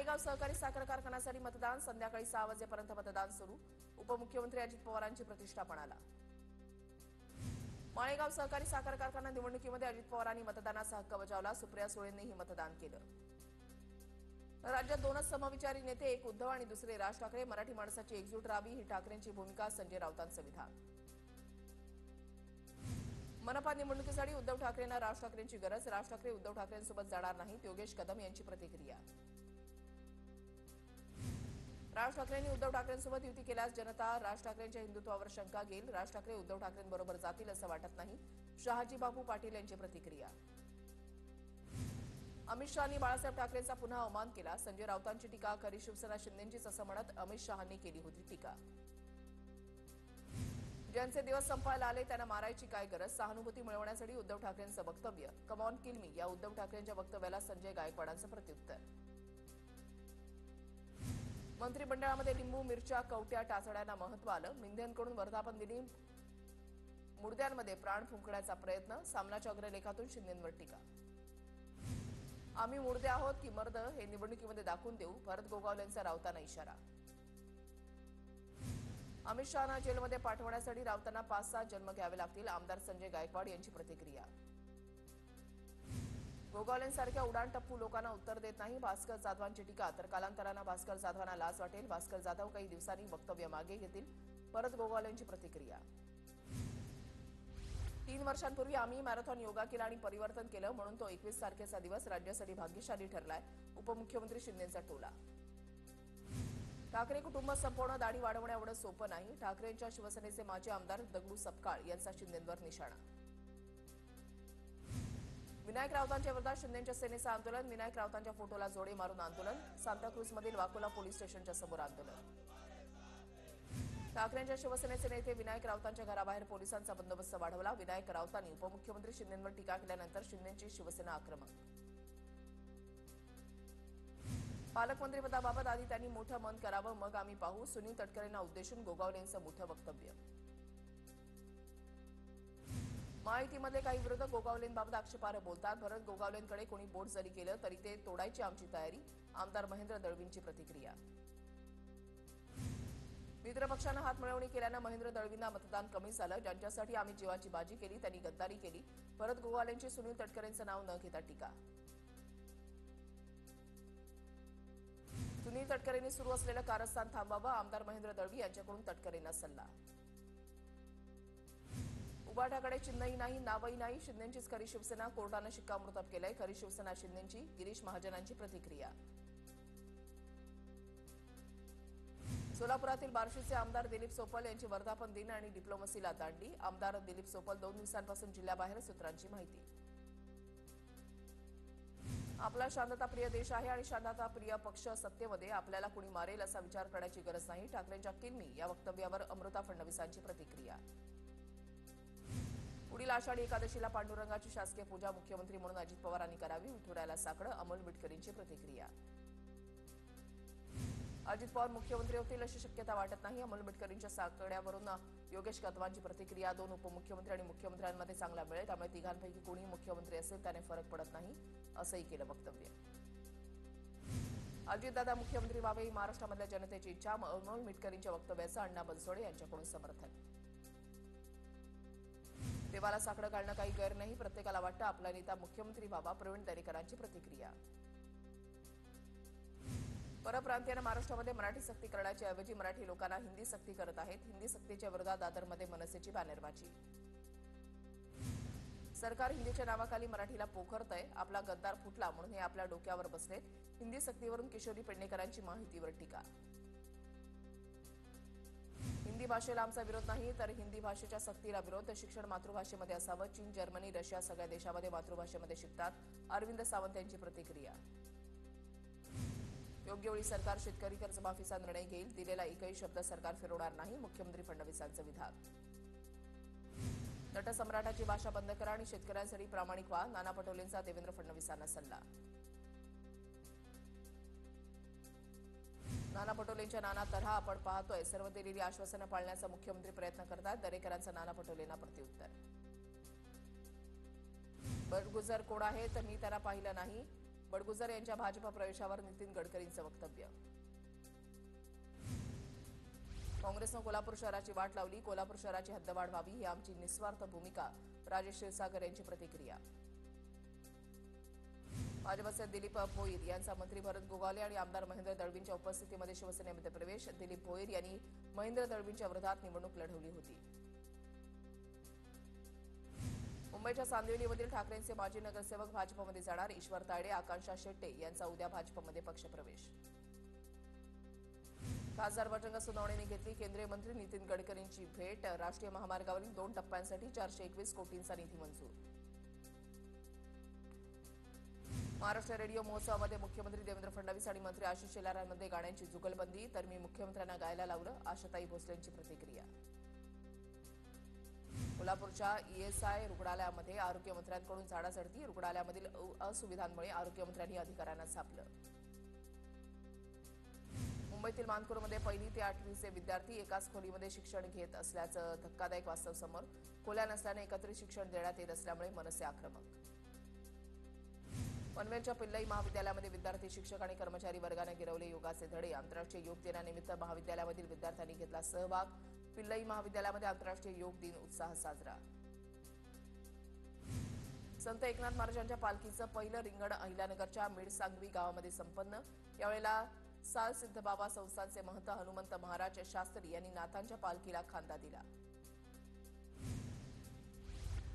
माळेगाव सहकारी साखर कारखान्यासाठी मतदान संध्याकाळी 6 वाजेपर्यंत मतदान सुरू. उपमुख्यमंत्री अजित पवारांची प्रतिष्ठा पणाला. माळेगाव सहकारी साखर कारखाना निवडणुकीमध्ये अजित पवारांनी मतदानाचा हक्क बजावला. सुप्रिया सुळेंनीही मतदान केलं. राज्यात दोनच समविचारी नेते, एक उद्धव आणि दुसरे राज ठाकरे. मराठी माणसाची एकजूट राहावी ही ठाकरेंची भूमिका. संजय राऊतांचं विधान. मनपा निवडणुकीसाठी उद्धव ठाकरेंना राज ठाकरेंची गरज. राज ठाकरे उद्धव ठाकरेंसोबत जाणार नाहीत. योगेश कदम यांची प्रतिक्रिया. राज ठाकरेंनी उद्धव ठाकरेंसोबत युती केल्यास जनता राज ठाकरेंच्या हिंदुत्वावर शंका घेईल. राज ठाकरे उद्धव ठाकरेंबरोबर जातील असं वाटत नाही. शहाजी बापू पाटील यांची प्रतिक्रिया. अमित शहांनी बाळासाहेब ठाकरेंचा पुन्हा अवमान केला. संजय राऊतांची टीका. खरी शिवसेना शिंदेंचीच असं म्हणत अमित शहांनी केली होती टीका. ज्यांचे दिवस संपायला आले त्यांना मारायची काय गरज. सहानुभूती मिळवण्यासाठी उद्धव ठाकरेंचं वक्तव्य. कम ऑन किल मी या उद्धव ठाकरेंच्या वक्तव्याला संजय गायकवाडांचं प्रत्युत्तर. मंत्रिमंडळामध्ये लिंबू मिरच्या कवट्या टाचण्यांना महत्व आलं. मिंदेंकडून वर्धापन दिनी मुर्द्यांमध्ये प्राण फुंकण्याचा प्रयत्न. सामनाच्या अग्रलेखातून शिंदेंवर टीका. आम्ही मुर्दे आहोत की मर्द हे निवडणुकीमध्ये दाखवून देऊ. भरत गोगावलेंचा राऊतांना इशारा. अमित शहांना जेलमध्ये पाठवण्यासाठी राऊतांना 5-6 जन्म घ्यावे लागतील. आमदार संजय गायकवाड यांची प्रतिक्रिया. गोगावलेंसारख्या उडाण टप्पू लोकांना उत्तर देत नाही. भास्कर जाधवांची टीका. तर कालांतरानं भास्कर जाधवांना लाज वाटेल. भास्कर जाधव काही दिवसांनी वक्तव्य मागे घेतील. परत गोगावलेंची प्रतिक्रिया. 3 वर्षांपूर्वी आम्ही मॅरेथॉन योगा केला आणि परिवर्तन केलं म्हणून तो 21 तारखेचा दिवस राज्यासाठी भाग्यशाली ठरलाय. उपमुख्यमंत्री शिंदेंचा टोला. ठाकरे कुटुंब संपवणं दाढी वाढवण्याएवढं सोपं नाही. ठाकरेंच्या शिवसेनेचे माजी आमदार दगडू सपकाळ यांचा शिंदेंवर निशाणा. विनायक राऊतांच्या विरोधात शिंदेंच्या सेनेचं आंदोलन. विनायक राऊतांच्या फोटोला जोडे मारून आंदोलन. सांताक्रूजमधील वाकोला पोलीस स्टेशनच्या समोर आंदोलन. ठाकरेंच्या शिवसेनेचे नेते विनायक राऊतांच्या घराबाहेर पोलिसांचा बंदोबस्त वाढवला. विनायक राऊतांनी उपमुख्यमंत्री शिंदेंवर टीका केल्यानंतर शिंदेंची शिवसेना आक्रमक. पालकमंत्रीपदाबाबत आधी त्यांनी मोठं मन करावं मग आम्ही पाहू. सुनील तटकरेंना उद्देशून गोगावलेंचं मोठं वक्तव्य. महायुतीमध्ये काही विरोधक गोगावलेंबाबत आक्षेपार्ह बोलतात. भरत गोगावलेंकडे कोणी बोट जरी केलं तरी ते तोडायची आमची तयारी. आमदार महेंद्र दळवींची प्रतिक्रिया. मित्रपक्षानं हात मिळवणी केल्यानं महेंद्र दळवींना मतदान कमी झालं. ज्यांच्यासाठी आम्ही जीवाची बाजी केली त्यांनी गद्दारी केली. भरत गोगावलेंची सुनील तटकरेंचं नाव न घेता टीका. सुनील तटकरेंनी सुरू असलेलं कारस्थान थांबवावं. आमदार महेंद्र दळवी यांच्याकडून तटकरेंना सल्ला. उभाटाकडे चिन्हही नाही नावही नाही. शिंदेंचीच खरी शिवसेना. कोर्टानं शिक्कामोर्तब केलंय. खरी शिवसेना शिंदेंची. गिरीश महाजनांची प्रतिक्रिया. सोलापुरातील बार्शीचे आमदार दिलीप सोपल यांची वर्धापन दिन आणि डिप्लोमसीला दांडी. आमदार दिलीप सोपल 2 दिवसांपासून जिल्ह्याबाहेर. सूत्रांची माहिती. आपला शांतताप्रिय देश आहे आणि शांतताप्रिय पक्ष सत्तेमध्ये. आपल्याला कुणी मारेल असा विचार करण्याची गरज नाही. ठाकरेंच्या किल्मी या वक्तव्यावर अमृता फडणवीसांची प्रतिक्रिया. पुढील आषाढी एकादशीला पांडुरंगाची शासकीय पूजा मुख्यमंत्री म्हणून अजित पवारांनी करावी. विठुरायाला साकडं. अमोल मिटकरींची प्रतिक्रिया. अजित पवार मुख्यमंत्री होतील अशी शक्यता वाटत नाही. अमोल मिटकरींच्या साकड्यावरून योगेश कदमांची प्रतिक्रिया. 2 उपमुख्यमंत्री आणि मुख्यमंत्र्यांमध्ये चांगला मिळेल त्यामुळे तिघांपैकी कोणीही मुख्यमंत्री असेल त्याने फरक पडत नाही असंही केलं वक्तव्य. अजितदादा मुख्यमंत्री व्हावे ही महाराष्ट्रामधल्या जनतेची इच्छा. अमोल मिटकरींच्या वक्तव्याचं अण्णा बनसोडे यांच्याकडून समर्थन. देवाला साकडं घालणं काही गैर नाही. प्रत्येकाला वाटतं आपला नेता मुख्यमंत्री व्हावा. प्रवीण दरेकरांची प्रतिक्रिया. परप्रांतीयांना महाराष्ट्रामध्ये मराठी सक्ती करण्याच्या ऐवजी मराठी लोकांना हिंदी सक्ती करत आहेत. हिंदी सक्तीच्या विरोधात दादरमध्ये मनसेची बॅनरबाजी. सरकार हिंदीच्या नावाखाली मराठीला पोखरतंय. आपला गद्दार फुटला म्हणून हे आपल्या डोक्यावर बसलेत. हिंदी सक्तीवरून किशोरी पेडणेकरांची माहितीवर टीका. हिंदी भाषेला आमचा विरोध नाही तर हिंदी भाषेच्या सक्तीला विरोध. शिक्षण मातृभाषेमध्ये असावं. चीन, जर्मनी, रशिया सगळ्या देशामध्ये मातृभाषेमध्ये शिकतात. अरविंद सावंत यांची प्रतिक्रिया. योग्य वेळी सरकार शेतकरी कर्जमाफीचा निर्णय घेईल. दिलेला एकही शब्द सरकार फिरवणार नाही. मुख्यमंत्री फडणवीसांचं विधान. नटसम्राटाची भाषा बंद करा आणि शेतकऱ्यांसाठी प्रामाणिक व्हा. नाना पटोलेंचा देवेंद्र फडणवीसांना सल्ला. नाना पटोलेंच्या नाना तऱ्हा आपण पाहतोय. सर्व दिलेली आश्वासनं पाळण्याचा मुख्यमंत्री प्रयत्न करतात. दरेकरांचं नाना पटोलेंना प्रत्युत्तर. बरगुजर कोण आहे तर मी त्यांना पाहिलं नाही. बडगुजर यांच्या भाजप प्रवेशावर नितीन गडकरींचं वक्तव्य. काँग्रेसनं कोल्हापूर शहराची वाट लावली. कोल्हापूर शहराची हद्दवाढ व्हावी ही आमची निस्वार्थ भूमिका. राजेश क्षीरसागर यांची प्रतिक्रिया. भाजपचे दिलीप भोईर यांचा मंत्री भरत गोगावले आणि आमदार महेंद्र दळवींच्या उपस्थितीमध्ये शिवसेनेमध्ये प्रवेश. दिलीप भोईर यांनी महेंद्र दळवींच्या विरोधात निवडणूक लढवली होती. मुंबईच्या सांदिवलीमधील ठाकरेंचे माजी नगरसेवक भाजपमध्ये जाणार. ईश्वर तायडे, आकांक्षा शेट्टे यांचा उद्या भाजपमध्ये पक्षप्रवेश. खासदार बजरंग सोनवणेंनी घेतली केंद्रीय मंत्री नितीन गडकरींची भेट. राष्ट्रीय महामार्गावरील 2 टप्प्यांसाठी 421 कोटींचा निधी मंजूर. महाराष्ट्र रेडिओ महोत्सवामध्ये मुख्यमंत्री देवेंद्र फडणवीस आणि मंत्री आशिष शेलार यांमध्ये गाण्यांची जुगलबंदी. तर मी मुख्यमंत्र्यांना गायला लावलं. आशाताई भोसलेंची प्रतिक्रिया. कोल्हापूरच्या ईएसआय रुग्णालयामध्ये आरोग्यमंत्र्यांकडून झाडाझडती. रुग्णालयामधील असुविधांमुळे आरोग्यमंत्र्यांनी अधिकाऱ्यांना छापलं. मुंबईतील मानखुर्दमध्ये 1ली ते 8वीचे विद्यार्थी एकाच खोलीमध्ये शिक्षण घेत असल्याचं धक्कादायक वास्तव समोर. खोल्या नसल्याने एकत्रित शिक्षण देण्यात येत असल्यामुळे मनसे आक्रमक. पनवेलच्या पिल्लई महाविद्यालयामध्ये विद्यार्थी, शिक्षक आणि कर्मचारी वर्गाने गिरवले योगाचे धडे. आंतरराष्ट्रीय योग दिनानिमित्त महाविद्यालयामधील विद्यार्थ्यांनी घेतला सहभाग. पिल्लई महाविद्यालयामध्ये आंतरराष्ट्रीय योग दिन उत्साह साजरा. संत एकनाथ महाराजांच्या पालखीचं पहिलं रिंगण अहिल्यानगरच्या मिडसांगवी गावामध्ये संपन्न. यावेळेला साल सिद्धबाबा संस्थानचे महंत हनुमंत महाराज शास्त्री यांनी नाथांच्या पालखीला खांदा दिला.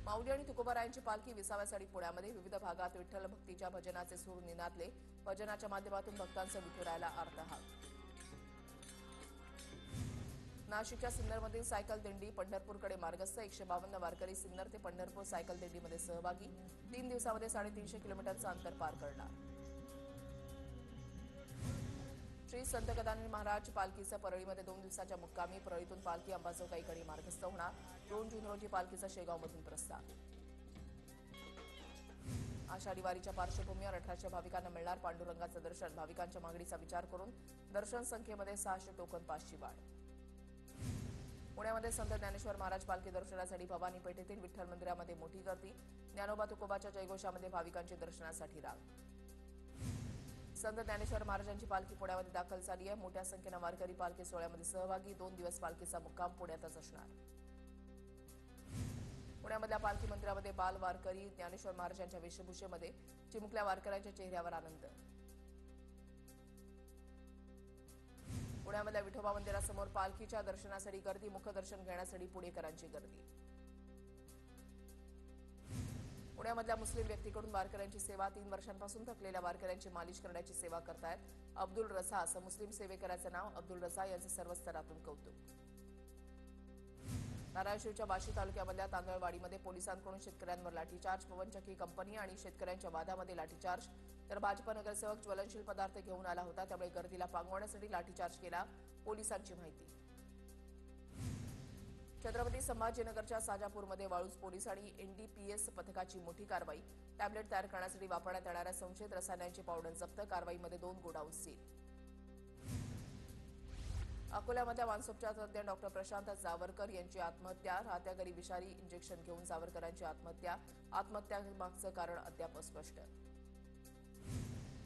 माऊली आणि तुकोबारायांची पालखी विसाव्यासाठी पुण्यामध्ये विविध भागात विठ्ठल भक्तीच्या भजनाचे सूर निनादले. भजनाच्या माध्यमातून भक्तांचं विठुरायाला आर्तहात. नाशिकच्या सिन्नरमधील सायकल दिंडी पंढरपूरकडे मार्गस्थ. 152 वारकरी सिन्नर ते पंढरपूर सायकल दिंडीमध्ये सहभागी. 3 दिवसामध्ये 350 किलोमीटरचं अंतर पार करणार. श्री संत गजानन महाराज पालखीचं परळीमध्ये 2 दिवसाच्या मुक्कामी. परळीतून पालखी अंबाजोगाईकडे मार्गस्थ होणार. 2 जून रोजी पालखीचा शेगावमधून प्रस्थान. आषाढी वारीच्या पार्श्वभूमीवर 1800 भाविकांना मिळणार पांडुरंगाचं दर्शन. भाविकांच्या मागणीचा विचार करून दर्शन संख्येमध्ये 600 टोकन पासची वाढ. पुण्यामध्ये संत ज्ञानेश्वर महाराज पालखी दर्शनासाठी भवानी पेठेतील विठ्ठल मंदिरामध्ये मोठी गर्दी. ज्ञानोबा तुकोबाच्या जयघोषामध्ये भाविकांची दर्शनासाठी रांग. संत ज्ञानेश्वर महाराजांची पालखी पुण्यामध्ये दाखल झाली आहे. मोठ्या संख्येनं वारकरी पालखी सोहळ्यामध्ये सहभागी. 2 दिवस पालखीचा मुक्काम पुण्यातच असणार. पुण्यामधल्या पालखी मंदिरामध्ये बाल वारकरी ज्ञानेश्वर महाराजांच्या वेशभूषेमध्ये चिमुकल्या वारकऱ्यांच्या चेहऱ्यावर आनंद. पुण्यामधल्या विठोबा मंदिरासमोर पालखीच्या दर्शनासाठी गर्दी. मुखदर्शन घेण्यासाठी पुणेकरांची गर्दी. पुण्यामधल्या मुस्लिम व्यक्तीकडून वारकऱ्यांची सेवा. 3 वर्षांपासून थकलेल्या वारकऱ्यांची मालिश करण्याची सेवा करतायत अब्दुल रझा असं मुस्लिम सेवेकराचं नाव. अब्दुल रझा यांचं सर्व स्तरातून कौतुक. धाराशिवच्या बाशी तालुक्यामधल्या तांदळवाडीमध्ये पोलिसांकडून शेतकऱ्यांवर लाठीचार्ज. पवनचक्की कंपनी आणि शेतकऱ्यांच्या वादामध्ये लाठीचार्ज. तर भाजप नगरसेवक ज्वलनशील पदार्थ घेऊन आला होता, त्यामुळे गर्दीला पांगवण्यासाठी लाठीचार्ज केला, पोलिसांची माहिती. छत्रपती संभाजीनगरच्या साजापूरमध्ये वाळूज पोलीस आणि एनडीपीएस पथकाची मोठी कारवाई. टॅबलेट तयार करण्यासाठी वापरण्यात येणाऱ्या संशयित रसायनांची पावडर जप्त. कारवाईमध्ये 2 गोडाऊन सील. अकोल्यामधल्या वानसोपचार तज्ज्ञ डॉक्टर प्रशांत जावरकर यांची आत्महत्या. राहत्या घरी विषारी इंजेक्शन घेऊन जावरकरांची आत्महत्या. आत्महत्यामागचं कारण अद्याप अस्पष्ट.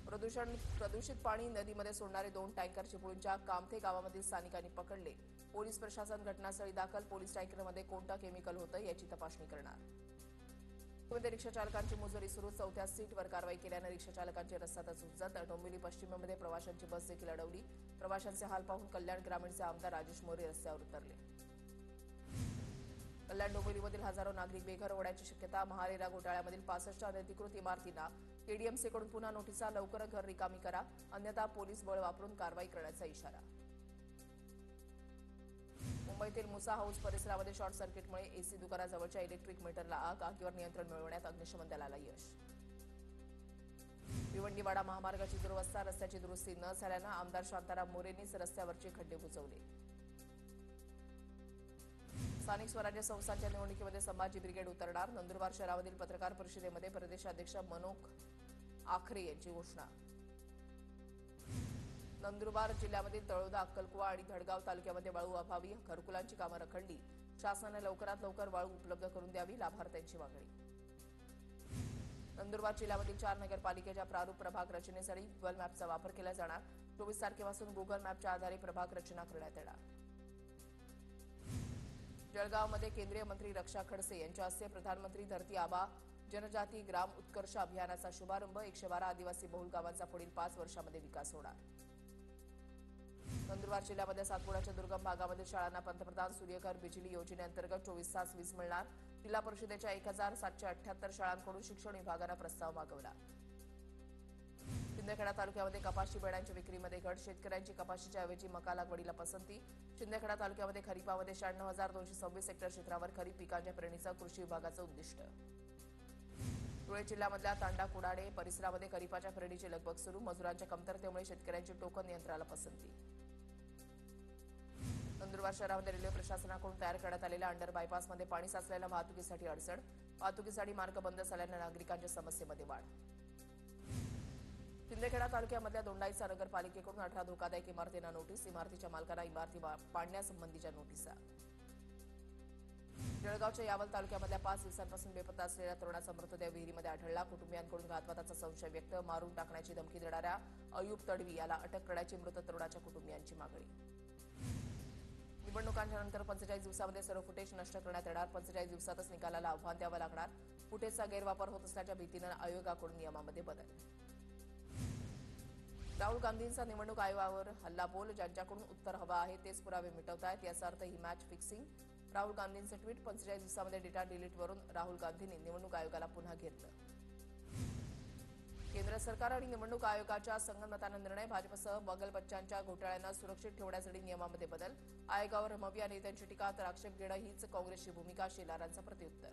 प्रदूषित पाणी नदीमध्ये सोडणारे 2 टँकर चिपळूणच्या कामथे गावामधील स्थानिकांनी पकडले. पोलीस प्रशासन घटनास्थळी दाखल. पोलीस टँकरमध्ये कोणतं केमिकल होतं याची तपासणी करणार. रिक्षाचालकांची मुजोरी सुरू. 4थ्या सीटवर कारवाई केल्यानं रिक्षाचालकांची रस्त्यातच हुज्जत. डोंबिवली पश्चिममध्ये प्रवाशांची बस देखील अडवली. प्रवाशांचे हाल पाहून कल्याण ग्रामीणचे आमदार राजेश मोरे रस्त्यावर उतरले. कल्याण डोंबिवलीमधील हजारो नागरिक बेघर होण्याची शक्यता. महारेरा घोटाळ्यामधील 65 अनधिकृत इमारतींना केडीएमसीकडून पुन्हा नोटिसा. लवकर घर रिकामी करा, अन्यथा पोलीस बळ वापरून कारवाई करण्याचा इशारा. मुंबईतील मुसा हाऊस परिसरामध्ये शॉर्ट सर्किटमुळे एसी दुकानाजवळच्या इलेक्ट्रिक मीटरला आग. आगीवर नियंत्रण मिळवण्यात अग्निशमन दलाला यश. भिवंडीवाडा महामार्गाची दुरवस्था. रस्त्याची दुरुस्ती न झाल्यानं आमदार शांताराम मोरेंनीच रस्त्यावरचे खड्डे बुजवले. स्थानिक स्वराज्य संस्थांच्या निवडणुकीमध्ये संभाजी ब्रिगेड उतरणार. नंदुरबार शहरामधील पत्रकार परिषदेमध्ये प्रदेशाध्यक्ष मनोज आखरे यांची घोषणा. नंदुरबार जिल्ह्यामधील तळोदा, अक्कलकुवा आणि धडगाव तालुक्यामध्ये वाळू अभावी. घरकुलांची कामं रखडली. शासनाने लवकरात लवकर वाळू उपलब्ध करून द्यावी, लाभार्थ्यांची मागणी. नंदुरबार जिल्ह्यामधील 4 नगरपालिकेच्या प्रारूप प्रभाग रचनेसाठी गुगल मॅपचा वापर केला जाणार. 24 तारखेपासून गुगल मॅपच्या आधारे प्रभाग रचना करण्यात येणार. जळगावमध्ये केंद्रीय मंत्री रक्षा खडसे यांच्या हस्ते प्रधानमंत्री धरती आबा जनजाती ग्राम उत्कर्ष अभियानाचा शुभारंभ. 112 आदिवासी बहुल गावांचा पुढील 5 वर्षांमध्ये विकास होणार. नंदुरबार जिल्ह्यामध्ये सातपुड्याच्या दुर्गम भागामध्ये शाळांना पंतप्रधान सूर्यघर बिजली योजनेअंतर्गत 24 तास वीज मिळणार. जिल्हा परिषदेच्या 1778 शाळांकडून शिक्षण विभागानं प्रस्ताव मागवला. शिंदखेडा तालुक्यामध्ये कपाशी बेड्यांच्या विक्रीमध्ये घट. शेतकऱ्यांची कपाशीच्या ऐवजी मका लागवडीला पसंती. शिंदखेडा तालुक्यामध्ये खरीपामध्ये 96,226 हेक्टर क्षेत्रावर खरीप पिकांच्या पेरणीचं कृषी विभागाचं उद्दिष्ट. धुळे जिल्ह्यामधल्या तांडा कुडाळे परिसरामध्ये खरीपाच्या पेरणीची लगबग सुरू. मजुरांच्या कमतरतेमुळे शेतकऱ्यांची टोकन यंत्राला पसंती. नंदुरबार शहरामध्ये रेल्वे प्रशासनाकडून तयार करण्यात आलेल्या अंडर बायपासमध्ये पाणी साचल्यानं वाहतुकीसाठी अडचण. वाहतुकीसाठी मार्ग बंद झाल्यानं नागरिकांच्या समस्येमध्ये वाढ. शिंदखेडा तालुक्यामधल्या दोंडाईचा नगरपालिकेकडून 18 धोकादायक इमारतींना नोटीस. इमारतीच्या मालकांना इमारती पाडण्यासंबंधीच्या नोटिसा. जळगावच्या यावल तालुक्यामधल्या 5 दिवसांपासून बेपत्ता असलेल्या तरुणाचा मृतदेह विहिरीमध्ये आढळला. कुटुंबियांकडून घातपाताचा संशय व्यक्त. मारून टाकण्याची धमकी देणाऱ्या अयूब तडवी याला अटक करण्याची मृत तरुणाच्या कुटुंबियांची मागणी. निवडणुकांच्या नंतर 45 दिवसांमध्ये सर्व फुटेज नष्ट करण्यात येणार. 45 दिवसातच निकालाला आव्हान द्यावं लागणार. फुटेजचा गैरवापर होत असल्याच्या भीतीनं आयोगाकडून नियमामध्ये बदल. राहुल गांधींचा निवडणूक आयोगावर हल्लाबोल. ज्यांच्याकडून उत्तर हवं आहे तेच पुरावे मिटवतायत याचा अर्थ ही मॅच फिक्सिंग. राहुल गांधींचं ट्विट. 45 दिवसांमध्ये डेटा डिलीटवरून राहुल गांधींनी निवडणूक आयोगाला पुन्हा घेतलं. केंद्र सरकार आणि निवडणूक आयोगाच्या संगनमतानं निर्णय. भाजपसह बगलबच्च्यांच्या घोटाळ्यांना सुरक्षित ठेवण्यासाठी नियमामध्ये बदल. आयोगावर रमविया नेत्यांची टीका तर आक्षेप घेणं हीच काँग्रेसची भूमिका. शेलारांचं प्रत्युत्तर.